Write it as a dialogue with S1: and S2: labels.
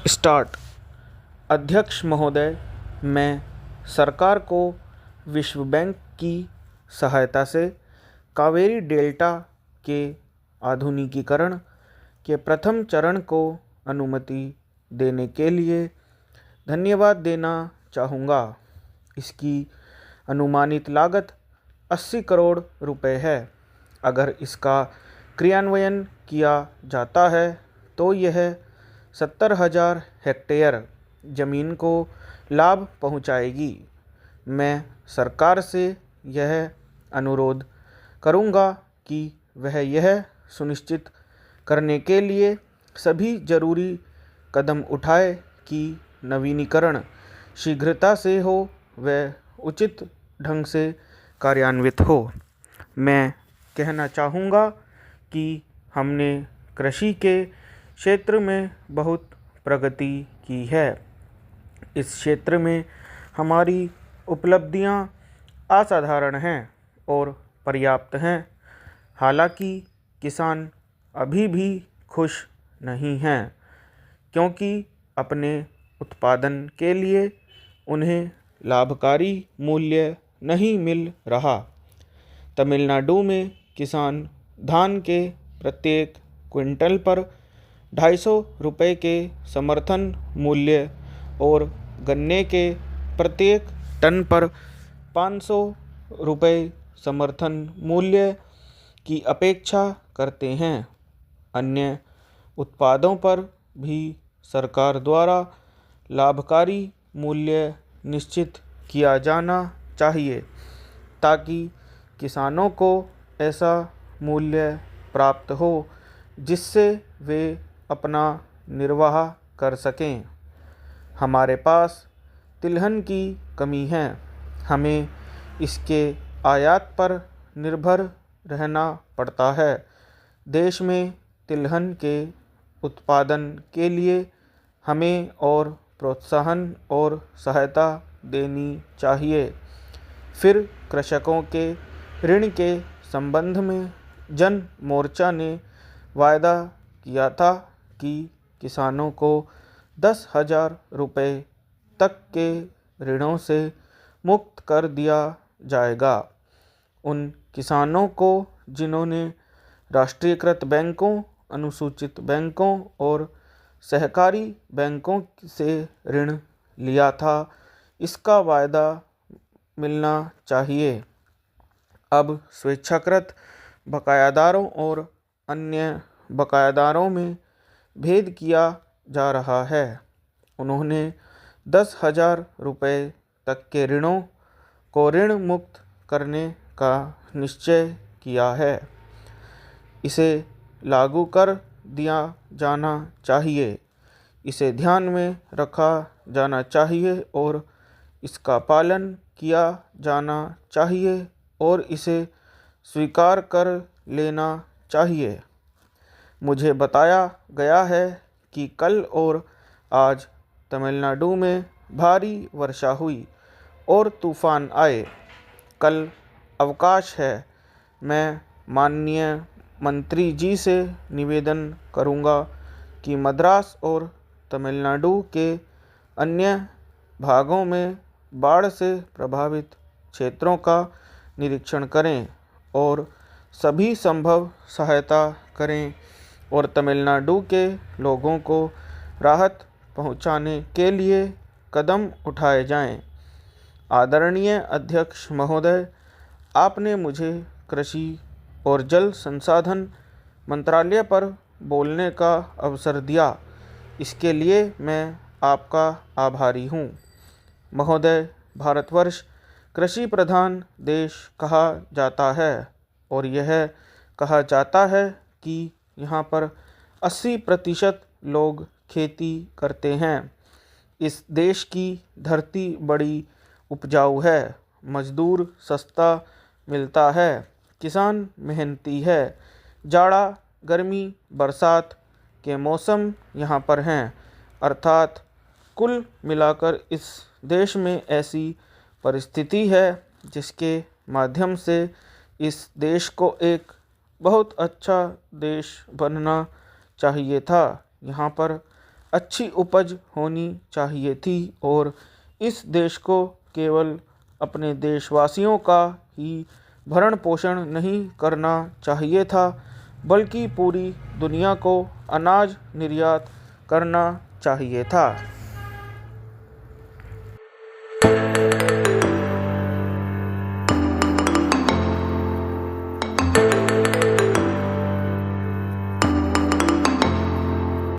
S1: Start. अध्यक्ष महोदय, मैं सरकार को विश्व बैंक की सहायता से कावेरी डेल्टा के आधुनिकीकरण के प्रथम चरण को अनुमति देने के लिए धन्यवाद देना चाहूँगा। इसकी अनुमानित लागत 80 करोड़ रुपए है। अगर इसका क्रियान्वयन किया जाता है तो यह 70,000 हेक्टेयर ज़मीन को लाभ पहुंचाएगी। मैं सरकार से यह अनुरोध करूंगा कि वह यह सुनिश्चित करने के लिए सभी जरूरी कदम उठाए कि नवीनीकरण शीघ्रता से हो व उचित ढंग से कार्यान्वित हो। मैं कहना चाहूँगा कि हमने कृषि के क्षेत्र में बहुत प्रगति की है। इस क्षेत्र में हमारी उपलब्धियां असाधारण हैं और पर्याप्त हैं। हालांकि किसान अभी भी खुश नहीं हैं क्योंकि अपने उत्पादन के लिए उन्हें लाभकारी मूल्य नहीं मिल रहा। तमिलनाडु में किसान धान के प्रत्येक क्विंटल पर 250 रुपये के समर्थन मूल्य और गन्ने के प्रत्येक टन पर 500 रुपये समर्थन मूल्य की अपेक्षा करते हैं। अन्य उत्पादों पर भी सरकार द्वारा लाभकारी मूल्य निश्चित किया जाना चाहिए ताकि किसानों को ऐसा मूल्य प्राप्त हो जिससे वे अपना निर्वाह कर सकें। हमारे पास तिलहन की कमी है। हमें इसके आयात पर निर्भर रहना पड़ता है। देश में तिलहन के उत्पादन के लिए हमें और प्रोत्साहन और सहायता देनी चाहिए। फिर कृषकों के ऋण के संबंध में जन मोर्चा ने वायदा किया था कि किसानों को 10,000 रुपये तक के ऋणों से मुक्त कर दिया जाएगा। उन किसानों को जिन्होंने राष्ट्रीयकृत बैंकों, अनुसूचित बैंकों और सहकारी बैंकों से ऋण लिया था, इसका वायदा मिलना चाहिए। अब स्वेच्छाकृत बकायादारों और अन्य बकायादारों में भेद किया जा रहा है। उन्होंने 10,000 रुपये तक के ऋणों को ऋण मुक्त करने का निश्चय किया है। इसे लागू कर दिया जाना चाहिए। इसे ध्यान में रखा जाना चाहिए और इसका पालन किया जाना चाहिए और इसे स्वीकार कर लेना चाहिए। मुझे बताया गया है कि कल और आज तमिलनाडु में भारी वर्षा हुई और तूफान आए। कल अवकाश है। मैं माननीय मंत्री जी से निवेदन करूंगा कि मद्रास और तमिलनाडु के अन्य भागों में बाढ़ से प्रभावित क्षेत्रों का निरीक्षण करें और सभी संभव सहायता करें और तमिलनाडु के लोगों को राहत पहुंचाने के लिए कदम उठाए जाएं। आदरणीय अध्यक्ष महोदय, आपने मुझे कृषि और जल संसाधन मंत्रालय पर बोलने का अवसर दिया। इसके लिए मैं आपका आभारी हूँ। महोदय, भारतवर्ष कृषि प्रधान देश कहा जाता है और यह कहा जाता है कि यहाँ पर 80% लोग खेती करते हैं। इस देश की धरती बड़ी उपजाऊ है। मजदूर सस्ता मिलता है। किसान मेहनती है। जाड़ा, गर्मी, बरसात के मौसम यहाँ पर हैं। अर्थात कुल मिलाकर इस देश में ऐसी परिस्थिति है जिसके माध्यम से इस देश को एक बहुत अच्छा देश बनना चाहिए था। यहाँ पर अच्छी उपज होनी चाहिए थी और इस देश को केवल अपने देशवासियों का ही भरण पोषण नहीं करना चाहिए था, बल्कि पूरी दुनिया को अनाज निर्यात करना चाहिए था।